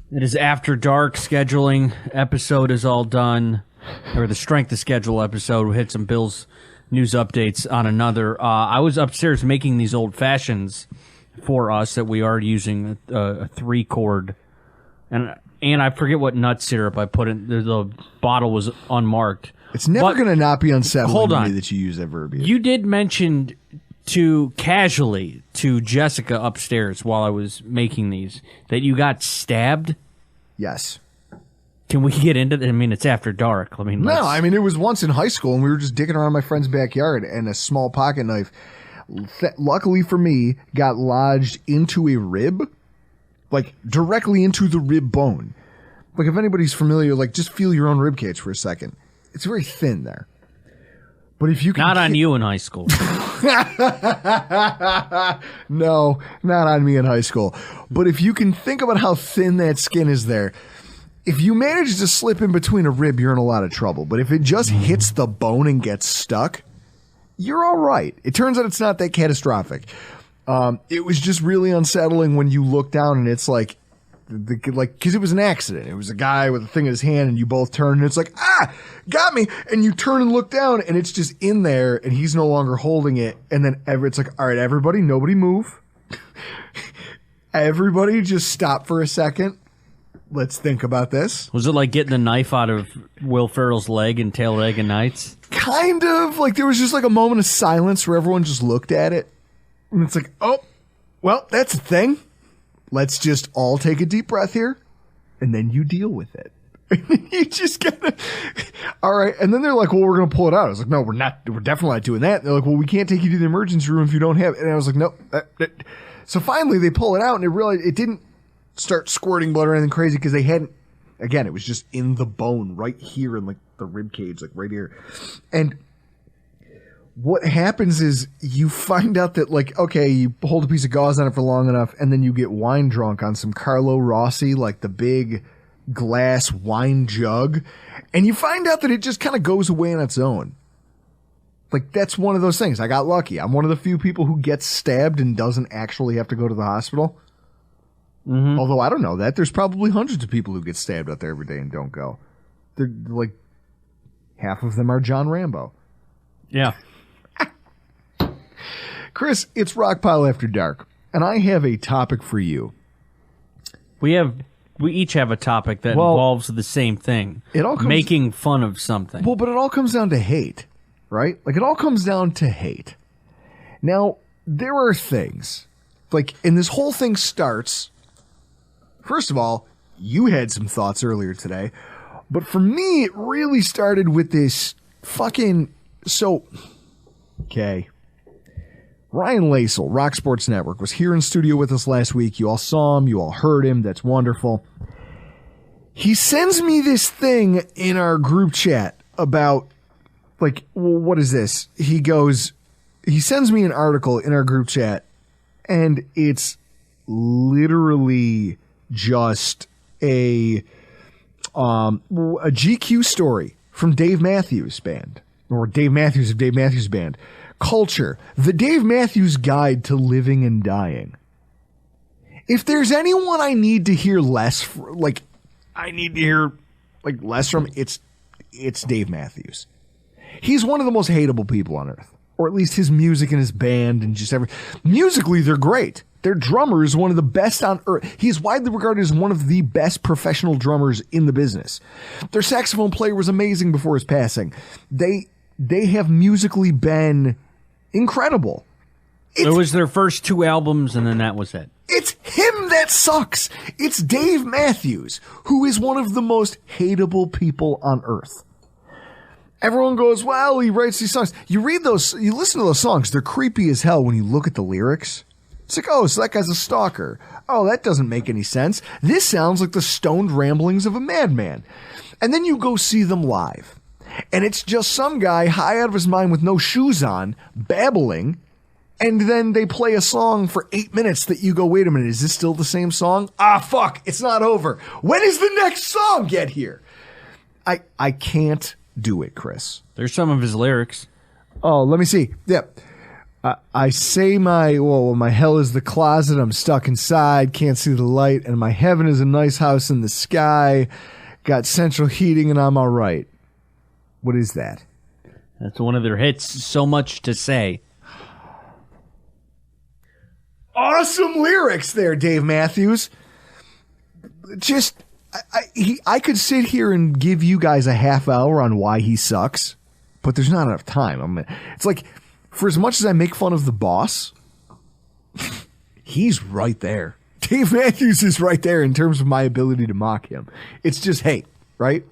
It is After Dark. Scheduling episode is all done. Or the Strength of Schedule episode. We had some Bills news updates on another. I was upstairs making these old fashions for us that we are using a 3-chord. And I forget what nut syrup I put in. The bottle was unmarked. It's never going to not be unsettling to me that you use that verbiage. You did mention casually to Jessica upstairs while I was making these that you got stabbed. Yes. Can we get into that? I mean, it's after dark. It was once in high school, and we were just digging around my friend's backyard, and a small pocket knife, luckily for me, got lodged into a rib, like directly into the rib bone. Like, if anybody's familiar, like, just feel your own rib cage for a second. It's very thin there. But if you can Not on you in high school. No, not on me in high school. But if you can think about how thin that skin is there, if you manage to slip in between a rib, you're in a lot of trouble. But if it just hits the bone and gets stuck, you're all right. It turns out it's not that catastrophic. It was just really unsettling when you look down and it's like, because it was an accident. It was a guy with a thing in his hand, and you both turn, and it's like, got me. And you turn and look down, and it's just in there, and he's no longer holding it. And then it's like, all right, everybody, nobody move. Everybody just stop for a second. Let's think about this. Was it like getting the knife out of Will Ferrell's leg in Talladega Nights? Kind of. Like, there was just like a moment of silence where everyone just looked at it. And it's like, oh, well, that's a thing. Let's just all take a deep breath here, and then you deal with it. You just gotta, all right. And then they're like, well, we're going to pull it out. I was like, no, we're definitely not doing that. And they're like, well, we can't take you to the emergency room if you don't have it. And I was like, no. So finally they pull it out, and it didn't start squirting blood or anything crazy because they hadn't, again, it was just in the bone right here in like the rib cage, like right here. And what happens is you find out that, like, okay, you hold a piece of gauze on it for long enough, and then you get wine drunk on some Carlo Rossi, like the big glass wine jug, and you find out that it just kind of goes away on its own. Like, that's one of those things. I got lucky. I'm one of the few people who gets stabbed and doesn't actually have to go to the hospital. Mm-hmm. Although I don't know that. There's probably hundreds of people who get stabbed out there every day and don't go. They're like, half of them are John Rambo. Yeah. Chris, it's Rockpile After Dark, and I have a topic for you. We each have a topic that involves the same thing. Making fun of something. Well, but it all comes down to hate, right? Like, it all comes down to hate. Now, there are things, like, and this whole thing starts, first of all, you had some thoughts earlier today, but for me, it really started with this okay. Ryan Lasel, Rock Sports Network, was here in studio with us last week. You all saw him. You all heard him. That's wonderful. He sends me this thing in our group chat about, like, well, what is this? He sends me an article in our group chat, and it's literally just a GQ story from Dave Matthews Band, or Dave Matthews of Dave Matthews Band. Culture, the Dave Matthews Guide to Living and Dying. If there's anyone I need to hear less from, it's Dave Matthews. He's one of the most hateable people on earth, or at least his music and his band and just musically, they're great. Their drummer is one of the best on earth. He is widely regarded as one of the best professional drummers in the business. Their saxophone player was amazing before his passing. They have musically been incredible. It was their first 2 albums, and then that was it. It's him that sucks. It's Dave Matthews, who is one of the most hateable people on earth. Everyone goes, well, he writes these songs. You listen to those songs, they're creepy as hell when you look at the lyrics. It's like, oh, so that guy's a stalker. Oh, that doesn't make any sense. This sounds like the stoned ramblings of a madman. And then you go see them live. And it's just some guy high out of his mind with no shoes on, babbling, and then they play a song for 8 minutes that you go, wait a minute, is this still the same song? Ah, fuck, it's not over. When is the next song get here? I can't do it, Chris. There's some of his lyrics. Oh, let me see. Yep. I say my hell is the closet. I'm stuck inside, can't see the light, and my heaven is a nice house in the sky. Got central heating, and I'm all right. What is that? That's one of their hits. So much to say. Awesome lyrics there, Dave Matthews. Just, I could sit here and give you guys a half hour on why he sucks, but there's not enough time. It's like, for as much as I make fun of the boss, he's right there. Dave Matthews is right there in terms of my ability to mock him. It's just hate, right?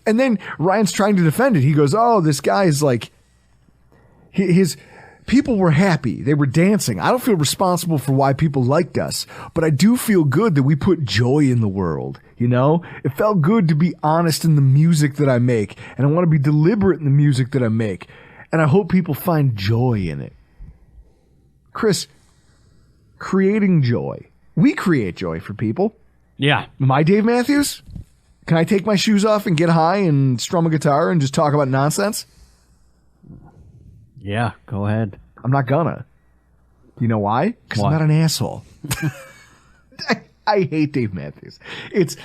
And then Ryan's trying to defend it. He goes, oh, this guy is like, his people were happy. They were dancing. I don't feel responsible for why people liked us, but I do feel good that we put joy in the world. You know, it felt good to be honest in the music that I make, and I want to be deliberate in the music that I make, and I hope people find joy in it. Chris, creating joy. We create joy for people. Yeah. Am I Dave Matthews? Can I take my shoes off and get high and strum a guitar and just talk about nonsense? Yeah, go ahead. I'm not gonna. You know why? Because I'm not an asshole. I hate Dave Matthews. It's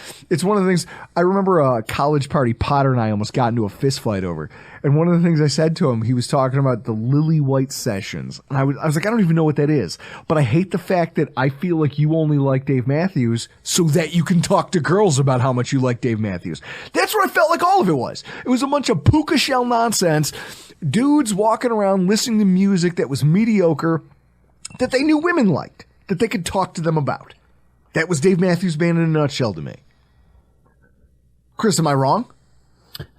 one of the things. I remember a college party Potter and I almost got into a fist fight over. And one of the things I said to him, he was talking about the Lily White Sessions. And I was like, I don't even know what that is. But I hate the fact that I feel like you only like Dave Matthews so that you can talk to girls about how much you like Dave Matthews. That's what I felt like all of it was. It was a bunch of puka shell nonsense. Dudes walking around listening to music that was mediocre, that they knew women liked, that they could talk to them about. That was Dave Matthews Band in a nutshell to me. Chris, am I wrong?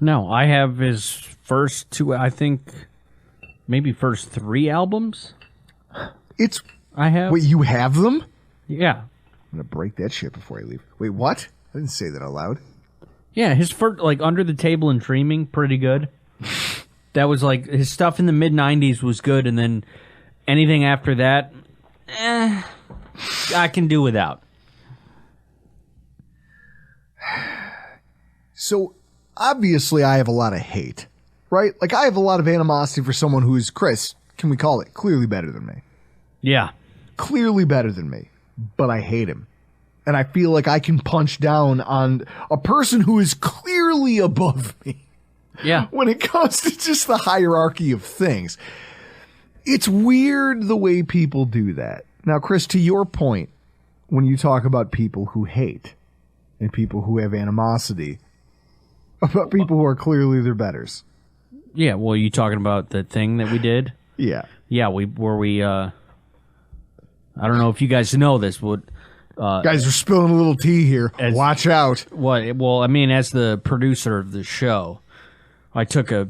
No, I have his first two, I think, maybe first three albums. I have. Wait, you have them? Yeah. I'm going to break that shit before I leave. Wait, what? I didn't say that out loud. Yeah, his first, like, Under the Table and Dreaming, pretty good. That was like, his stuff in the mid-90s was good, and then anything after that, I can do without. So, obviously, I have a lot of hate, right? Like, I have a lot of animosity for someone who is, Chris, can we call it, clearly better than me. Yeah. Clearly better than me, but I hate him. And I feel like I can punch down on a person who is clearly above me. Yeah. When it comes to just the hierarchy of things. It's weird the way people do that. Now, Chris, to your point, when you talk about people who hate and people who have animosity about people who are clearly their betters. Yeah, well, you talking about the thing that we did? Yeah. Yeah, I don't know if you guys know this, but guys are spilling a little tea here. Watch out. What? Well, I mean, as the producer of the show, I took a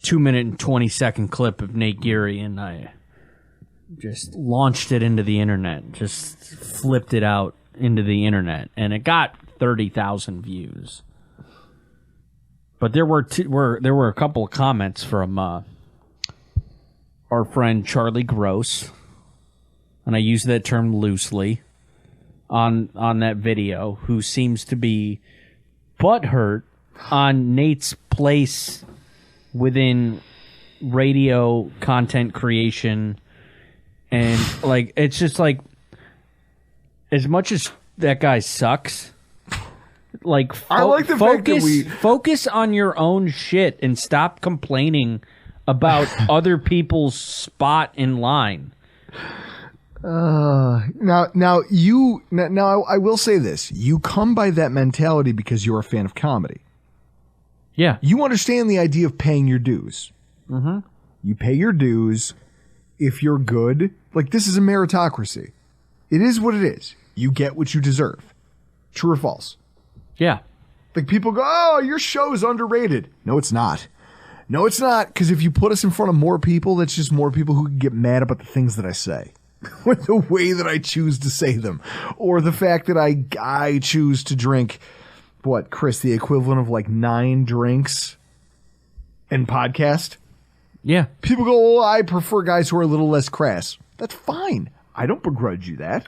2-minute and 20-second clip of Nate Geary and I just launched it into the internet, just flipped it out into the internet, and it got 30,000 views. But there were a couple of comments from our friend Charlie Gross, and I use that term loosely, on that video, who seems to be butthurt on Nate's place within radio content creation. And, like, it's just like, as much as that guy sucks, like, I like the fact that focus on your own shit and stop complaining about other people's spot in line. Now I will say this. You come by that mentality because you're a fan of comedy. Yeah. You understand the idea of paying your dues. Mm-hmm. You pay your dues if you're good. Like, this is a meritocracy. It is what it is. You get what you deserve. True or false? Yeah. Like, people go, oh, your show is underrated. No, it's not. No, it's not. Because if you put us in front of more people, that's just more people who can get mad about the things that I say. Or the way that I choose to say them. Or the fact that I choose to drink, what, Chris, the equivalent of like 9 drinks and podcast? Yeah. People go, oh, I prefer guys who are a little less crass. That's fine. I don't begrudge you that.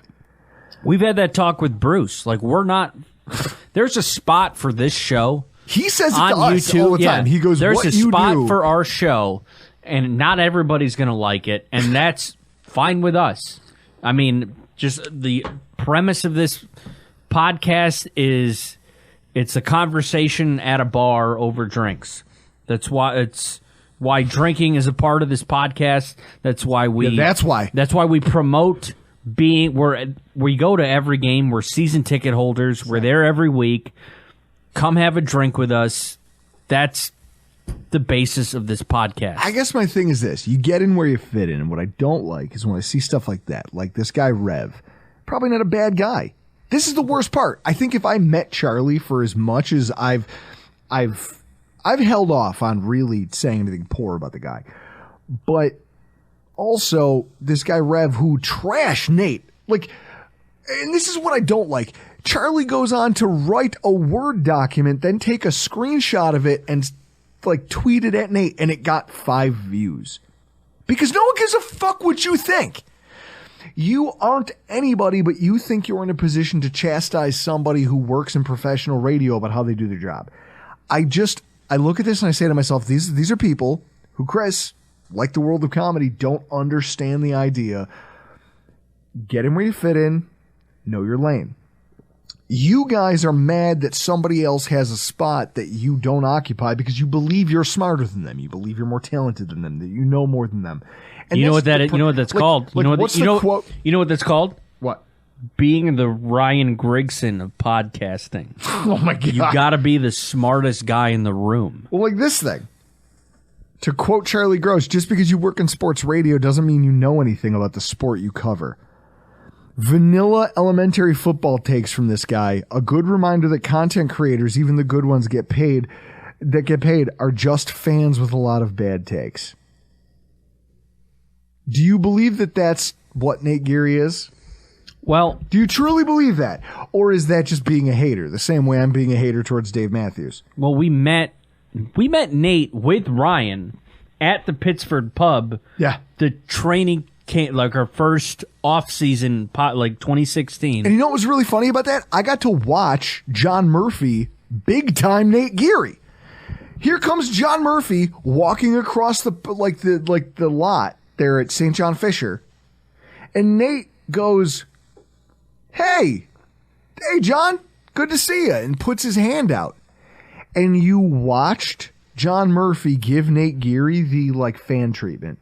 We've had that talk with Bruce. Like, we're not... There's a spot for this show. He says it on to us YouTube all the time. He goes, there's what a you spot do. for our show, and not everybody's going to like it, and that's fine with us. I mean, just the premise of this podcast is it's a conversation at a bar over drinks. That's why drinking is a part of this podcast. That's why that's why we promote we go to every game. We're season ticket holders. We're there every week. Come have a drink with us. That's the basis of this podcast. I guess my thing is this. You get in where you fit in, and what I don't like is when I see stuff like that, like this guy Rev. Probably not a bad guy. This is the worst part. I think if I met Charlie, for as much as I've held off on really saying anything poor about the guy, but also this guy Rev who trashed Nate, like, and this is what I don't like. Charlie goes on to write a Word document, then take a screenshot of it and like tweet it at Nate, and it got 5 views because no one gives a fuck what you think. You aren't anybody, but you think you're in a position to chastise somebody who works in professional radio about how they do their job. I look at this and I say to myself, these are people who, Chris, like the world of comedy, don't understand the idea. Get in where you fit in, know your lane. You guys are mad that somebody else has a spot that you don't occupy because you believe you're smarter than them. You believe you're more talented than them, that you know more than them. And you know what that's called? You know what that's called? What? Being the Ryan Grigson of podcasting. Oh my God. You gotta be the smartest guy in the room. Well, like this thing. To quote Charlie Gross, just because you work in sports radio doesn't mean you know anything about the sport you cover. Vanilla elementary football takes from this guy. A good reminder that content creators, even the good ones get paid, are just fans with a lot of bad takes. Do you believe that that's what Nate Geary is? Well, do you truly believe that? Or is that just being a hater, the same way I'm being a hater towards Dave Matthews? Well, we met Nate with Ryan at the Pittsford pub. Yeah. The training camp, like our first off-season, like 2016. And you know what was really funny about that? I got to watch John Murphy big-time Nate Geary. Here comes John Murphy walking across the lot there at St. John Fisher. And Nate goes, Hey, John, good to see you, and puts his hand out. And you watched John Murphy give Nate Geary the, fan treatment.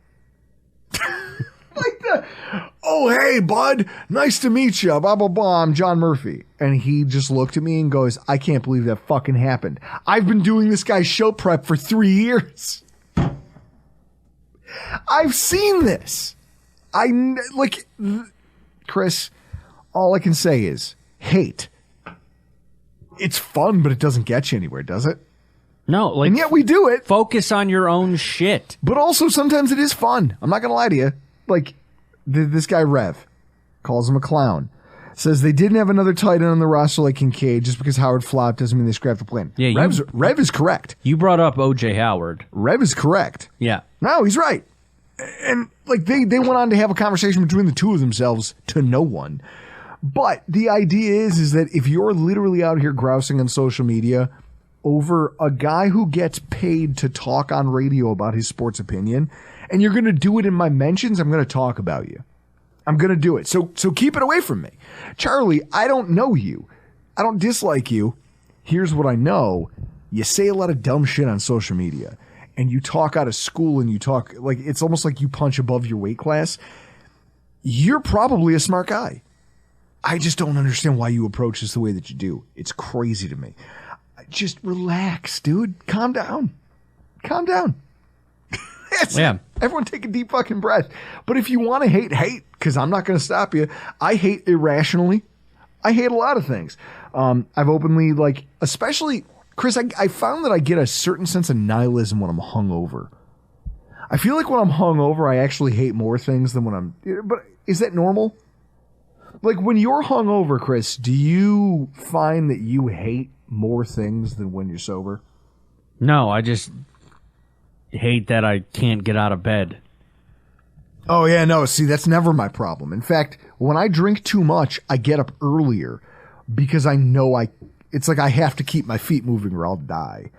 Oh, hey, bud, nice to meet you, blah, blah, blah, I'm John Murphy. And he just looked at me and goes, I can't believe that fucking happened. I've been doing this guy's show prep for 3 years. I've seen this. Chris, all I can say is hate. It's fun, but it doesn't get you anywhere, does it? No, and yet we do it. Focus on your own shit. But also sometimes it is fun. I'm not going to lie to you. This guy Rev calls him a clown. Says they didn't have another tight end on the roster like Kincaid. Just because Howard flopped doesn't mean they scrapped the plan. Yeah, Rev is correct. You brought up O.J. Howard. Rev is correct. Yeah. No, he's right. And they went on to have a conversation between the two of themselves to no one. But the idea is that if you're literally out here grousing on social media over a guy who gets paid to talk on radio about his sports opinion, and you're going to do it in my mentions, I'm going to talk about you. I'm going to do it. So keep it away from me. Charlie, I don't know you. I don't dislike you. Here's what I know. You say a lot of dumb shit on social media, and you talk out of school, and you talk it's almost like you punch above your weight class. You're probably a smart guy. I just don't understand why you approach this the way that you do. It's crazy to me. Just relax, dude. Calm down. Calm down. Yeah. Everyone take a deep fucking breath. But if you want to hate, because I'm not going to stop you. I hate irrationally. I hate a lot of things. I've openly, especially, Chris, I found that I get a certain sense of nihilism when I'm hungover. I feel like when I'm hungover, I actually hate more things than when I'm... But is that normal? When you're hungover, Chris, do you find that you hate more things than when you're sober? No, I just hate that I can't get out of bed. Oh, yeah, no. See, that's never my problem. In fact, when I drink too much, I get up earlier because I know it's like I have to keep my feet moving or I'll die.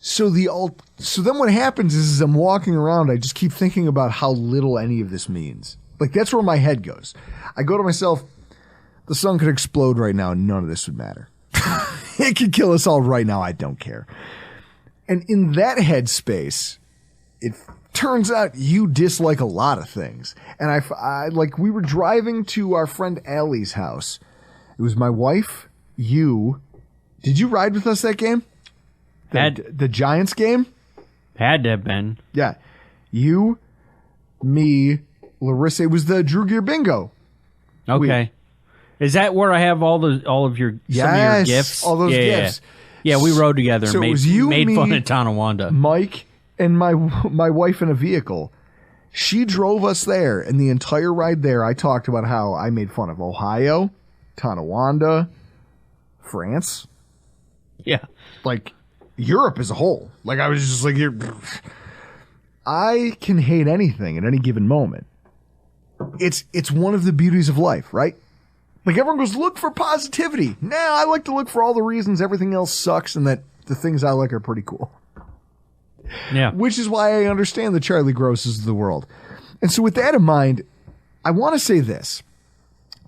So then what happens is I'm walking around, I just keep thinking about how little any of this means. Like, that's where my head goes. I go to myself, the sun could explode right now and none of this would matter. It could kill us all right now. I don't care. And in that headspace, it turns out you dislike a lot of things. And I like, we were driving to our friend Allie's house. It was my wife, you. Did you ride with us that game? The Giants game? Had to have been. Yeah. You, me, Larissa. It was the Drew Gear Bingo. Okay. Is that where I have all of your some of your gifts? All those gifts. Yeah, we rode together. So and it was you, made me, fun of Tonawanda. Mike, and my wife in a vehicle. She drove us there, and the entire ride there, I talked about how I made fun of Ohio, Tonawanda, France. Yeah. Like, Europe as a whole. Like, I was just like, I can hate anything at any given moment. It's one of the beauties of life, right? Like, everyone goes, look for positivity. Nah, I like to look for all the reasons everything else sucks and that the things I like are pretty cool. Yeah. Which is why I understand the Charlie Grosses of the world. And so with that in mind, I want to say this.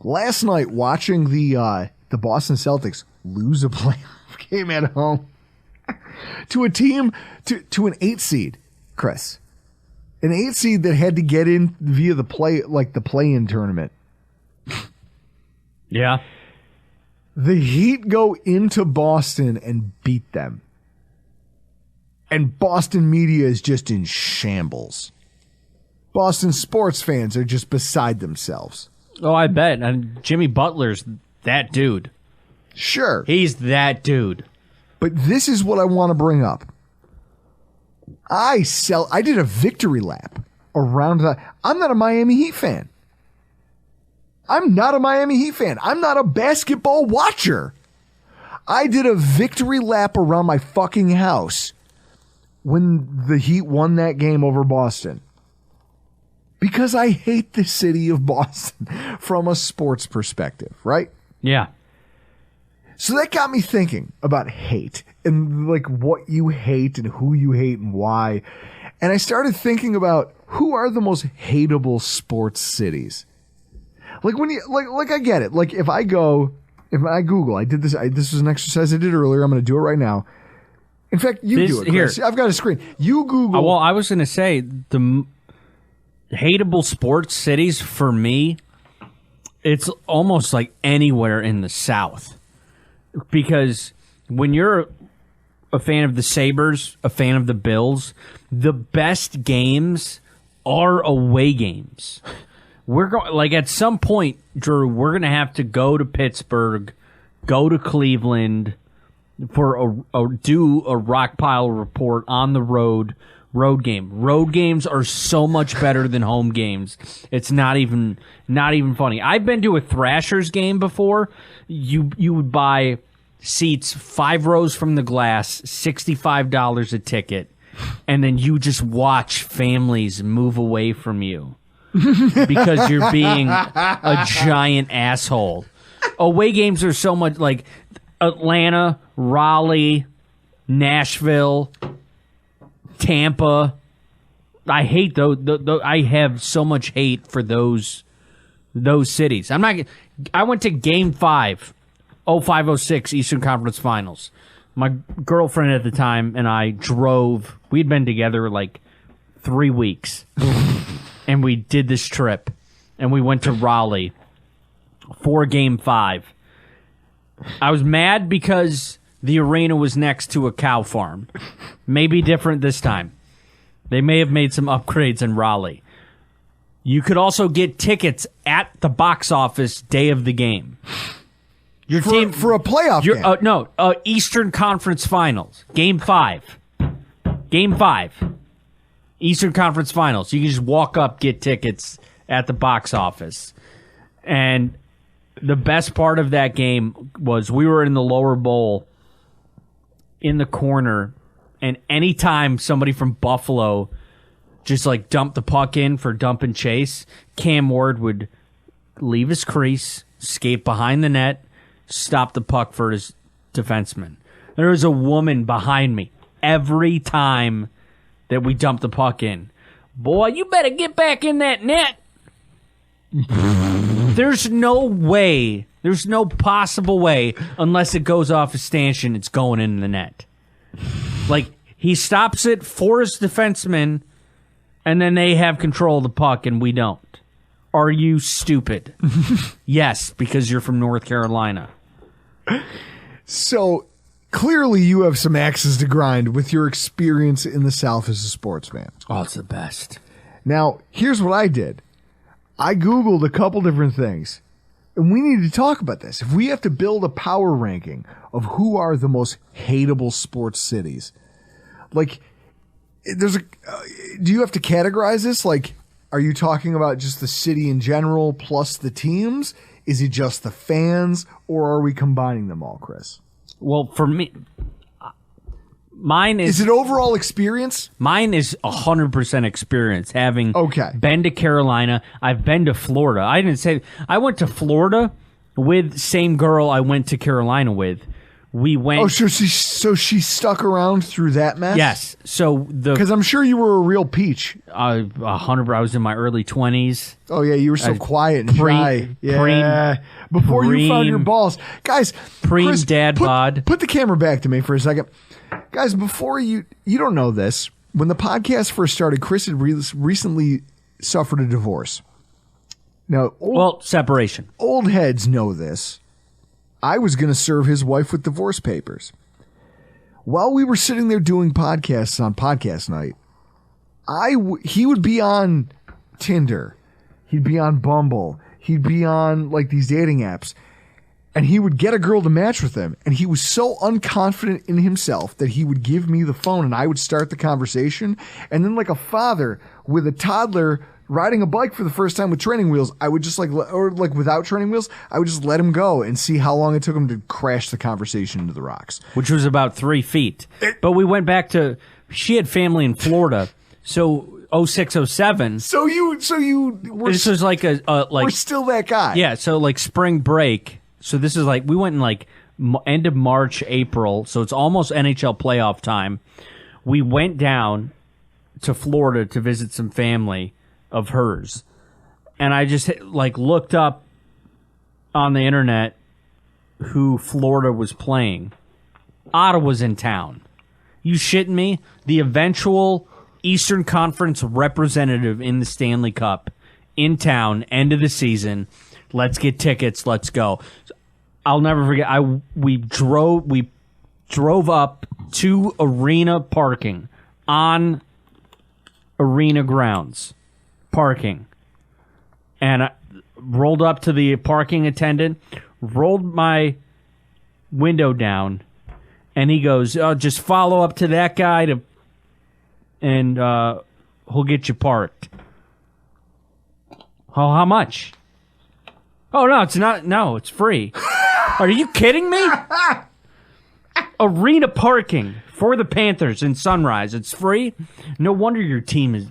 Last night, watching the Boston Celtics lose a playoff game at home to a team, to an 8 seed, Chris. An 8 seed that had to get in via the play-in tournament. Yeah. The Heat go into Boston and beat them. And Boston media is just in shambles. Boston sports fans are just beside themselves. Oh, I bet. And Jimmy Butler's that dude. Sure. He's that dude. But this is what I want to bring up. I did a victory lap around that. I'm not a Miami Heat fan. I'm not a basketball watcher. I did a victory lap around my fucking house when the Heat won that game over Boston. Because I hate the city of Boston from a sports perspective, right? Yeah. So that got me thinking about hate and like what you hate and who you hate and why. And I started thinking about who are the most hateable sports cities. Like when you like I get it. Like if I Google, I did this. This was an exercise I did earlier. I'm going to do it right now. In fact, you do it, Chris. I've got a screen. You Google. Well, I was going to say the hateable sports cities for me. It's almost like anywhere in the South, because when you're a fan of the Sabres, a fan of the Bills, the best games are away games. We're going, like, at some point, Drew, we're going to have to go to Pittsburgh, go to Cleveland for do a Rockpile report on the road game. Road games are so much better than home games. It's not even funny. I've been to a Thrashers game before. You would buy seats 5 rows from the glass, $65 a ticket, and then you just watch families move away from you. Because you're being a giant asshole. Away games are so much like Atlanta, Raleigh, Nashville, Tampa. I hate those. I have so much hate for those cities. I went to Game 5, 05-06 Eastern Conference Finals. My girlfriend at the time and I drove. We'd been together like 3 weeks. And we did this trip, and we went to Raleigh for Game 5. I was mad because the arena was next to a cow farm. Maybe different this time. They may have made some upgrades in Raleigh. You could also get tickets at the box office day of the game. Your team for a playoff game. Eastern Conference Finals, Game 5. Game 5. Eastern Conference Finals. You can just walk up, get tickets at the box office. And the best part of that game was we were in the lower bowl in the corner, and anytime somebody from Buffalo just like dumped the puck in for dump and chase, Cam Ward would leave his crease, skate behind the net, stop the puck for his defenseman. There was a woman behind me every time that we dump the puck in. Boy, you better get back in that net. There's no way. There's no possible way, unless it goes off a stanchion, it's going in the net. Like, he stops it for his defenseman, and then they have control of the puck, and we don't. Are you stupid? Yes, because you're from North Carolina. So, clearly you have some axes to grind with your experience in the South as a sportsman. Oh, it's the best. Now, here's what I did. I Googled a couple different things. And we need to talk about this. If we have to build a power ranking of who are the most hateable sports cities, like, do you have to categorize this? Like, are you talking about just the city in general plus the teams? Is it just the fans? Or are we combining them all, Chris? Well, for me, mine is... Is it overall experience? Mine is 100% experience, having been to Carolina. I've been to Florida. I went to Florida with same girl I went to Carolina with. We went... Oh, so she stuck around through that mess? Yes. So because I'm sure you were a real peach. 100. I was in my early 20s. Oh, yeah, you were so quiet and shy. Yeah. Before you found your balls. Guys, Chris, dad bod. Put the camera back to me for a second. Guys, before you don't know this, when the podcast first started, Chris had recently suffered a divorce. Now, separation. Old heads know this. I was going to serve his wife with divorce papers. While we were sitting there doing podcasts on podcast night, he would be on Tinder. He'd be on Bumble. He'd be on like these dating apps. And he would get a girl to match with him. And he was so unconfident in himself that he would give me the phone and I would start the conversation. And then like a father with a toddler riding a bike for the first time with training wheels, I would just or without training wheels, I would just let him go and see how long it took him to crash the conversation into the rocks. Which was about 3 feet. But we went back to, she had family in Florida. So 06, 07. So you were, this was like we're still that guy. Yeah. So like spring break. So this is like, we went in like end of March, April. So it's almost NHL playoff time. We went down to Florida to visit some family of hers. And I just like looked up on the internet who Florida was playing. Ottawa's in town. You shitting me? The eventual Eastern Conference representative in the Stanley Cup in town, end of the season. Let's get tickets. Let's go. I'll never forget. We drove up to arena parking on arena grounds. Parking, and I rolled up to the parking attendant, rolled my window down, and he goes, "Oh, just follow up to that guy and he'll get you parked." Oh, how much? Oh no, it's not. No, it's free. Are you kidding me? Arena parking for the Panthers in Sunrise. It's free. No wonder your team is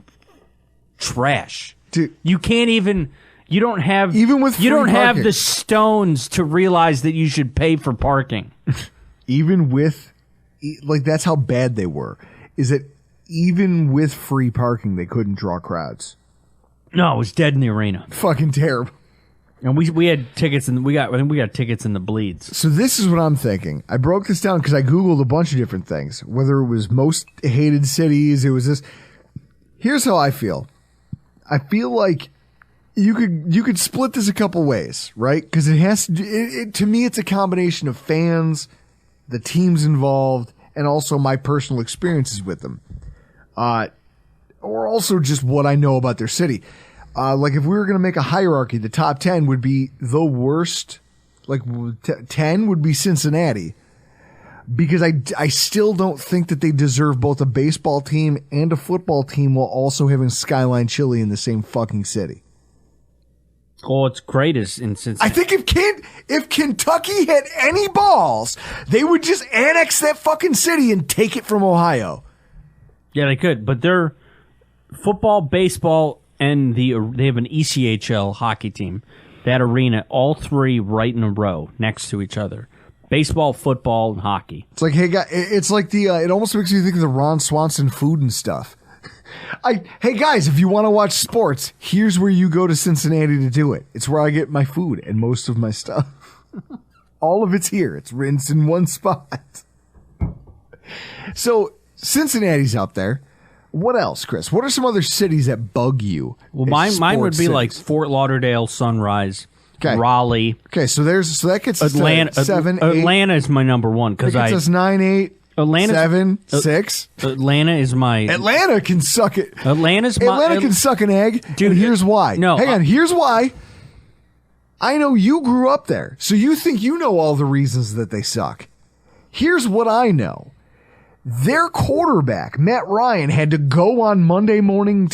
trash. Dude, you can't even. You don't have. Even with you don't parking. have the stones to realize that you should pay for parking. Even with, like, that's how bad they were. Is that even with free parking, they couldn't draw crowds. No, it was dead in the arena. Fucking terrible. And we had tickets and we got tickets in the bleeds. So this is what I'm thinking. I broke this down because I Googled a bunch of different things. Whether it was most hated cities, it was this. Here's how I feel. I feel like you could split this a couple ways, right? Because it has to me, it's a combination of fans, the teams involved, and also my personal experiences with them, or also just what I know about their city. Like if we were going to make a hierarchy, the top 10 would be the worst. Like 10 would be Cincinnati, because I still don't think that they deserve both a baseball team and a football team while also having Skyline Chili in the same fucking city. Oh, it's great in Cincinnati. I think if Kentucky had any balls, they would just annex that fucking city and take it from Ohio. Yeah, they could, but they're football, baseball, and they have an ECHL hockey team. That arena, all three right in a row next to each other. Baseball, football, and hockey. It's like, hey, guys, it's like it almost makes you think of the Ron Swanson food and stuff. Hey, guys, if you want to watch sports, here's where you go to Cincinnati to do it. It's where I get my food and most of my stuff. All of it's here. It's rinsed in one spot. So, Cincinnati's out there. What else, Chris? What are some other cities that bug you? Well, mine would be cities? like Fort Lauderdale, Sunrise, Raleigh. Okay, so that gets us Atlanta. to 7, 8. Atlanta is my number one because That gets us 9, 8, Atlanta's, 7, 6. Atlanta is my. Atlanta can suck it. Atlanta can suck an egg. Dude, and here's why. No, hang on. Here's why. I know you grew up there, so you think you know all the reasons that they suck. Here's what I know. Their quarterback, Matt Ryan, had to go on Monday morning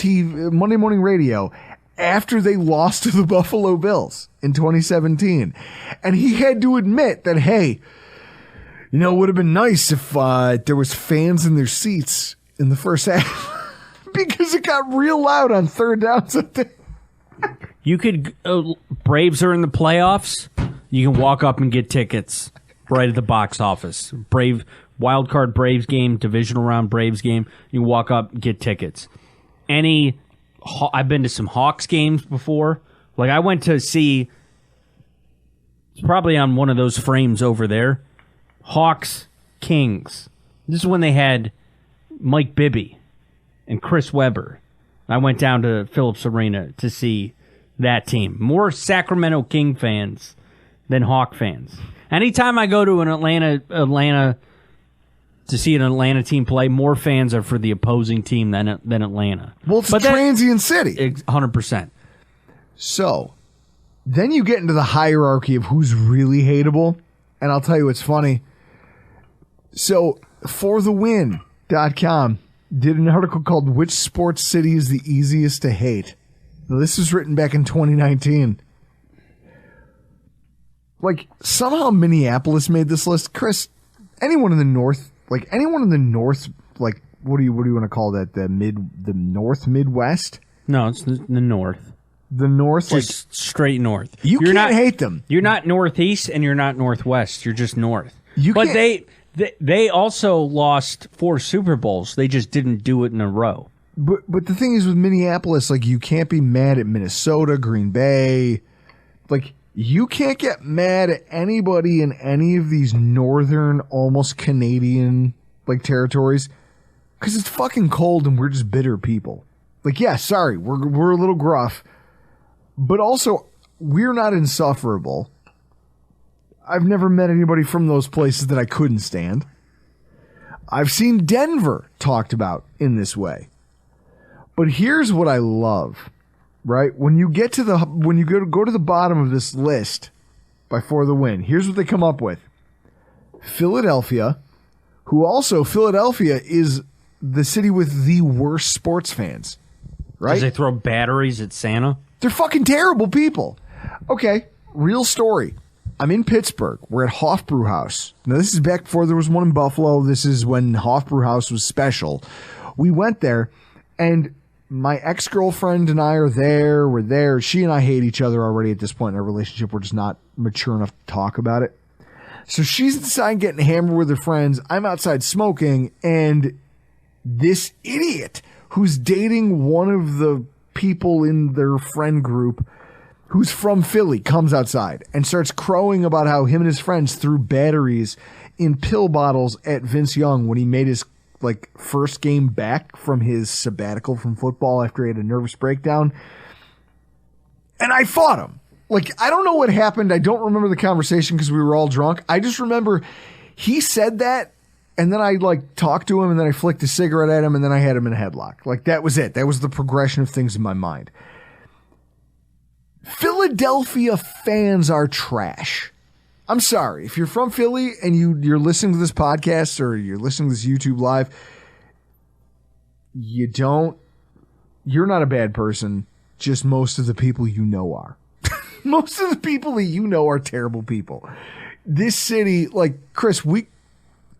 radio after they lost to the Buffalo Bills in 2017. And he had to admit that, hey, it would have been nice if there was fans in their seats in the first half because it got real loud on third downs. You could, Braves are in the playoffs. You can walk up and get tickets right at the box office. Wild card Braves game, divisional round Braves game. You walk up, get tickets. I've been to some Hawks games before. Like I went to see, it's probably on one of those frames over there, Hawks Kings. This is when they had Mike Bibby and Chris Webber. I went down to Phillips Arena to see that team. More Sacramento King fans than Hawk fans. Anytime I go to an Atlanta to see an Atlanta team play, more fans are for the opposing team than Atlanta. Well, it's a transient city. 100%. So, then you get into the hierarchy of who's really hateable, and I'll tell you what's funny. So, forthewin.com did an article called Which Sports City is the Easiest to Hate? Now, this was written back in 2019. Like, somehow Minneapolis made this list. Chris, anyone in the North, like, what do you want to call that? The North Midwest? No, it's the North. The North? Just straight North. You're can't not, hate them. You're not Northeast and you're not Northwest. You're just North. But they also lost 4 Super Bowls. They just didn't do it in a row. But the thing is with Minneapolis, like, you can't be mad at Minnesota, Green Bay. Like, you can't get mad at anybody in any of these northern, almost Canadian, like, territories because it's fucking cold and we're just bitter people. Like, yeah, sorry, we're a little gruff, but also we're not insufferable. I've never met anybody from those places that I couldn't stand. I've seen Denver talked about in this way. But here's what I love. Right? When you go to the bottom of this list by For the Win, here's what they come up with. Philadelphia, Philadelphia is the city with the worst sports fans. Right? Because they throw batteries at Santa? They're fucking terrible people. Okay, real story. I'm in Pittsburgh. We're at Hofbrauhaus. Now, this is back before there was one in Buffalo. This is when Hofbrauhaus was special. We went there, and my ex-girlfriend and I are there. We're there. She and I hate each other already at this point in our relationship. We're just not mature enough to talk about it. So she's inside getting hammered with her friends. I'm outside smoking, and this idiot who's dating one of the people in their friend group who's from Philly comes outside and starts crowing about how him and his friends threw batteries in pill bottles at Vince Young when he made his first game back from his sabbatical from football after he had a nervous breakdown. And I fought him. I don't know what happened. I don't remember the conversation because we were all drunk. I just remember he said that, and then I talked to him, and then I flicked a cigarette at him, and then I had him in a headlock. That was it. That was the progression of things in my mind. Philadelphia fans are trash. I'm sorry. If you're from Philly and you're listening to this podcast or you're listening to this YouTube live, you're not a bad person. Just most of the people you know are. Most of the people that you know are terrible people. This city, Chris,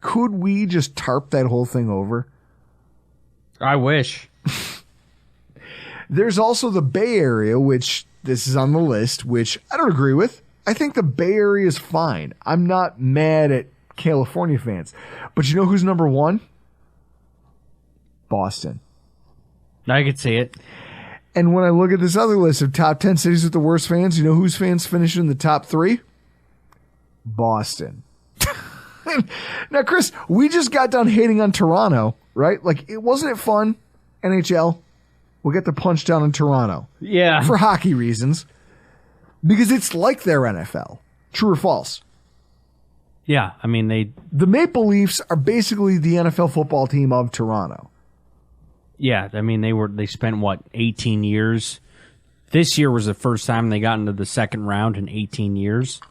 could we just tarp that whole thing over? I wish. There's also the Bay Area, which this is on the list, which I don't agree with. I think the Bay Area is fine. I'm not mad at California fans. But you know who's number one? Boston. I could see it. And when I look at this other list of top 10 cities with the worst fans, you know whose fans finish in the top 3? Boston. Now, Chris, we just got done hating on Toronto, right? Like, wasn't it fun, NHL? We'll get the punch down in Toronto. Yeah. For hockey reasons. Because it's like their NFL. True or false? Yeah, I mean, The Maple Leafs are basically the NFL football team of Toronto. Yeah, I mean, they spent, 18 years? This year was the first time they got into the second round in 18 years.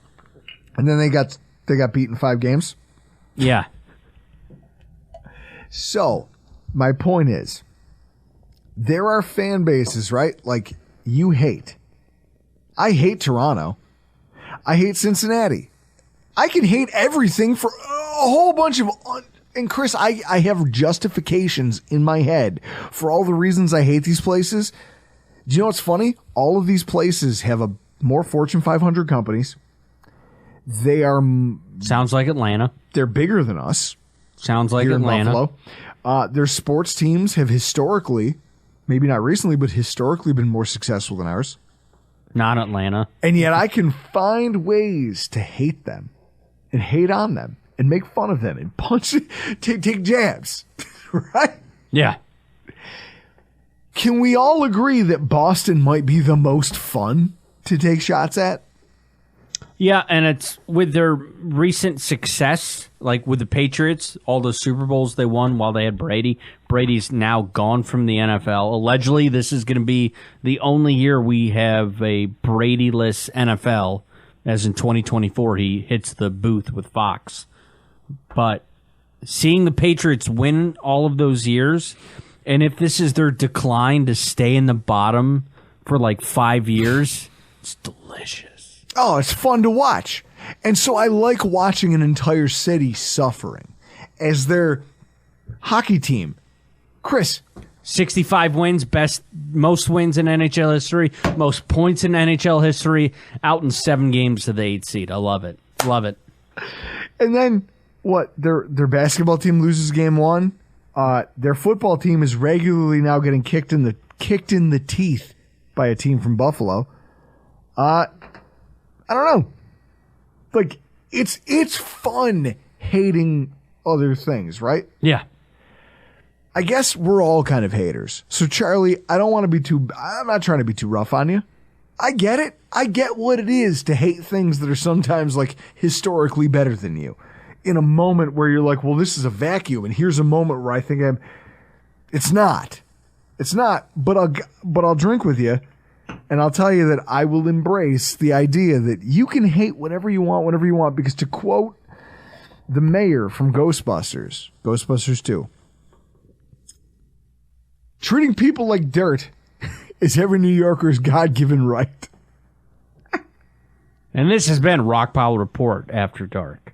And then they got beaten 5 games? Yeah. So, my point is, there are fan bases, right? Like, you hate. I hate Toronto. I hate Cincinnati. I can hate everything for a whole bunch of... And Chris, I have justifications in my head for all the reasons I hate these places. Do you know what's funny? All of these places have more Fortune 500 companies. They are... Sounds like Atlanta. They're bigger than us. Sounds like here Atlanta. In Buffalo. Their sports teams have historically, maybe not recently, but historically been more successful than ours. Not Atlanta. And yet I can find ways to hate them and hate on them and make fun of them and punch, take jabs, right? Yeah. Can we all agree that Boston might be the most fun to take shots at? Yeah, and it's with their recent success, like with the Patriots, all those Super Bowls they won while they had Brady. Brady's now gone from the NFL. Allegedly, this is going to be the only year we have a Brady-less NFL, as in 2024 he hits the booth with Fox. But seeing the Patriots win all of those years, and if this is their decline to stay in the bottom for like 5 years, it's delicious. Oh, it's fun to watch. And so I like watching an entire city suffering as their hockey team. Chris. 65 wins, most wins in NHL history, most points in NHL history, out in 7 games to the 8th seed. I love it. Love it. And then what? Their basketball team loses game 1. Their football team is regularly now getting kicked in the teeth by a team from Buffalo. I don't know. Like, it's fun hating other things, right? Yeah. I guess we're all kind of haters. So, Charlie, I'm not trying to be too rough on you. I get it. I get what it is to hate things that are sometimes, like, historically better than you. In a moment where you're like, well, this is a vacuum, and here's a moment where I think it's not. It's not, but I'll drink with you. And I'll tell you that I will embrace the idea that you can hate whatever you want, because to quote the mayor from Ghostbusters 2, treating people like dirt is every New Yorker's God-given right. And this has been Rockpile Report After Dark.